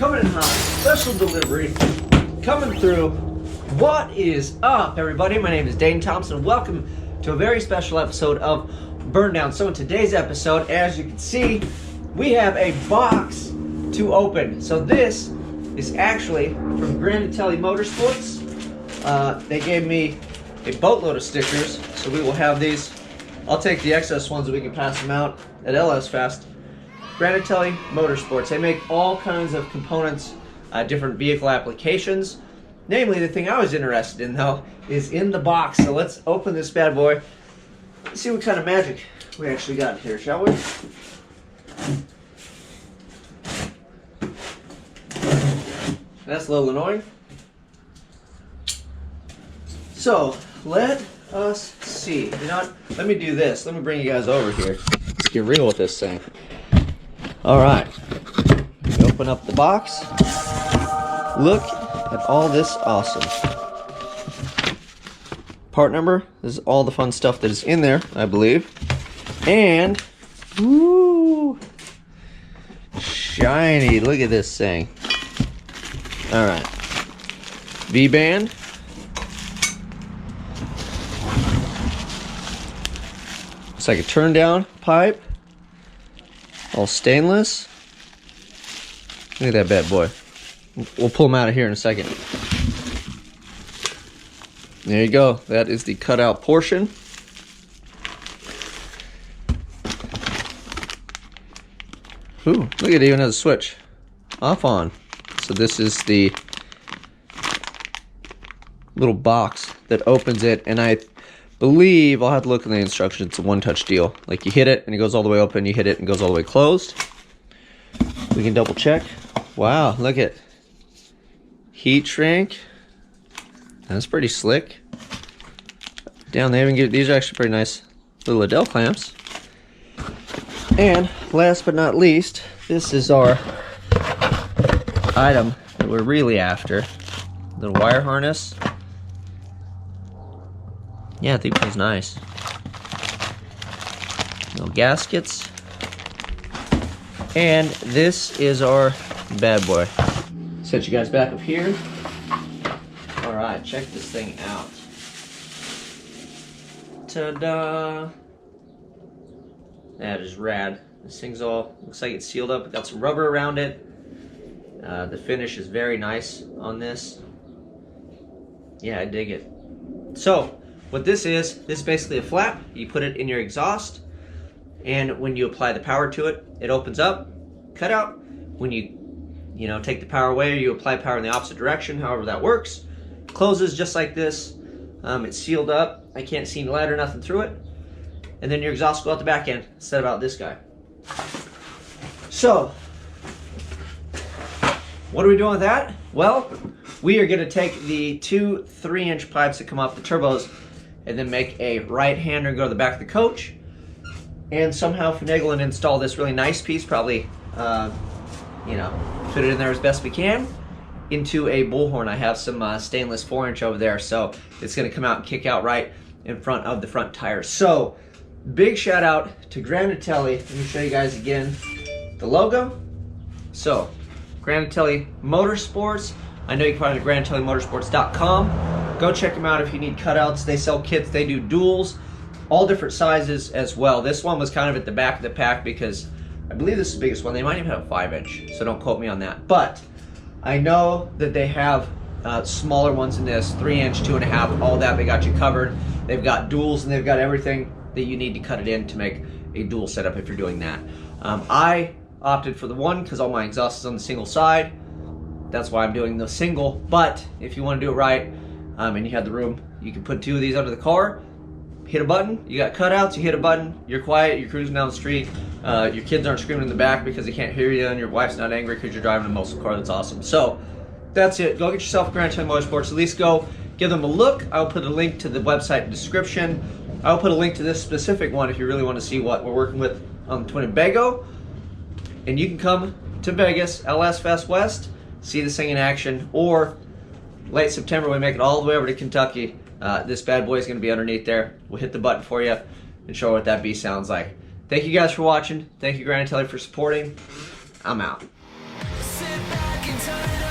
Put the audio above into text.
coming in hot, special delivery, coming through. What is up, everybody? My name is Dane Thompson. Welcome to a very special episode of BurnDown. So in today's episode, as you can see, we have a box to open. So this is actually from Graniteli Motorsports. They gave me a boatload of stickers, so we will have these. I'll take the excess ones so we can pass them out at LS Fest. Graniteli Motorsports. They make all kinds of components, different vehicle applications. Namely, the thing I was interested in, though, is in the box. So let's open this bad boy. Let's see what kind of magic we actually got here, shall we? That's a little annoying. So, let us see. You know what? Let me do this. Let me bring you guys over here. Let's get real with this thing. Alright. Open up the box. Look at all this awesome. Part number. This is all the fun stuff that is in there, I believe. And, woo! Shiny. Look at this thing. Alright. V-band. It's like a turn down pipe. All stainless. Look at that bad boy. We'll pull them out of here in a second. There you go. That is the cutout portion. Ooh, look at it, even has a switch. Off on. So this is the little box that opens it, and I believe, I'll have to look in the instructions, it's a one-touch deal. Like you hit it and it goes all the way open, you hit it and it goes all the way closed. We can double check. Wow, look at heat shrink. That's pretty slick. Down there, these are actually pretty nice little Adele clamps. And last but not least, this is our item that we're really after. Little wire harness. Yeah, I think it was nice. No gaskets. And this is our bad boy. Set you guys back up here. Alright, check this thing out. Ta-da! That is rad. This thing's all, looks like it's sealed up. It got some rubber around it. The finish is very nice on this. Yeah, I dig it. So, what this is basically a flap. You put it in your exhaust, and when you apply the power to it, it opens up, cut out. When you take the power away, or you apply power in the opposite direction, however that works, closes just like this. It's sealed up. I can't see any light or nothing through it. And then your exhaust will go out the back end instead of out this guy. So, what are we doing with that? Well, we are going to take the two 3-inch pipes that come off the turbos and then make a right-hander and go to the back of the coach and somehow finagle and install this really nice piece, probably, fit it in there as best we can, into a bullhorn. I have some stainless 4-inch over there, so it's going to come out and kick out right in front of the front tires. So, big shout out to Graniteli. Let me show you guys again the logo. So, Graniteli Motorsports. I know you can find it at granitelimotorsports.com. Go check them out if you need cutouts. They sell kits. They do duals, all different sizes as well. This one was kind of at the back of the pack because I believe this is the biggest one. They might even have a 5-inch, so don't quote me on that. But I know that they have smaller ones in this, 3-inch, 2.5, all that. They got you covered. They've got duals, and they've got everything that you need to cut it in to make a dual setup if you're doing that. I opted for the one because all my exhaust is on the single side. That's why I'm doing the single. But if you want to do it right, and you have the room, you can put 2 of these under the car, hit a button, you got cutouts, you hit a button, you're quiet, you're cruising down the street, your kids aren't screaming in the back because they can't hear you, and your wife's not angry because you're driving a muscle car. That's awesome. So that's it. Go get yourself a Graniteli Motorsports. At least go give them a look. I'll put a link to the website in the description. I'll put a link to this specific one if you really want to see what we're working with on the Twinnebago. And you can come to Vegas, LS Fest West, see this thing in action, or late September we make it all the way over to Kentucky. This bad boy is going to be underneath there. We'll hit the button for you and show what that beast sounds like. Thank you guys for watching. Thank you, Graniteli, for supporting. I'm out. Sit back and time.